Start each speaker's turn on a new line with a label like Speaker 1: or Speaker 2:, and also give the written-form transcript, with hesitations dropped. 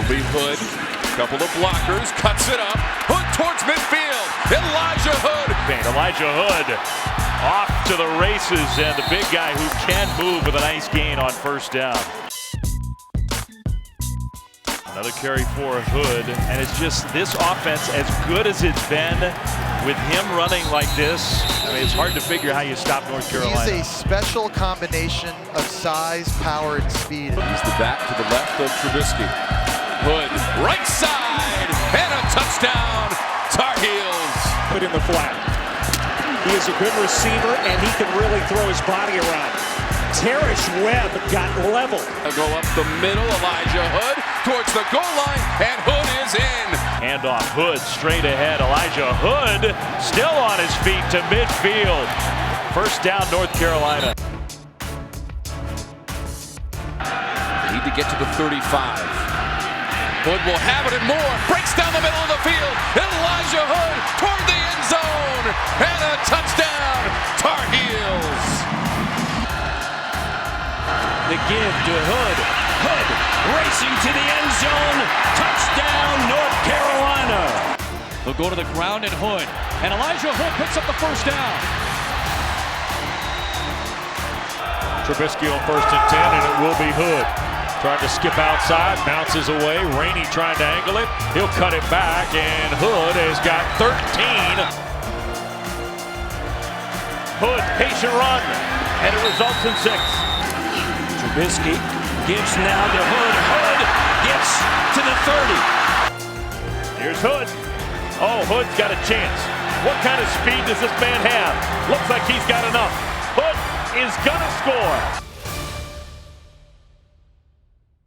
Speaker 1: It'll be Hood. Couple of blockers. Cuts it up. Hood towards midfield. Elijah Hood.
Speaker 2: Elijah Hood off to the races, and the big guy who can move with a nice gain on first down. Another carry for Hood, and it's just this offense, as good as it's been, with him running like this, I mean, it's hard to figure how you stop North Carolina.
Speaker 3: He's a special combination of size, power, and speed.
Speaker 1: He's the back to the left of Trubisky. Hood, right side, and a touchdown, Tar Heels.
Speaker 4: Put in the flat. He is a good receiver, and he can really throw his body around. Terrence Webb got level.
Speaker 1: Go up the middle, Elijah Hood towards the goal line, and Hood is in.
Speaker 2: Handoff, Hood straight ahead. Elijah Hood still on his feet to midfield. First down, North Carolina.
Speaker 1: Need to get to the 35. Hood will have it and more. Breaks down the middle of the field. Elijah Hood toward the end zone. And a touchdown, Tar Heels.
Speaker 4: The give to Hood. Hood racing to the end zone. Touchdown, North Carolina.
Speaker 5: They'll go to the ground and Hood. And Elijah Hood picks up the first down.
Speaker 2: Trubisky on 1st and 10, and it will be Hood. Trying to skip outside, bounces away. Rainey trying to angle it. He'll cut it back, and Hood has got 13. Hood, patient run, and it results in 6.
Speaker 4: Trubisky gives now to Hood. Hood gets to the 30.
Speaker 2: Here's Hood. Oh, Hood's got a chance. What kind of speed does this man have? Looks like he's got enough. Hood is gonna score.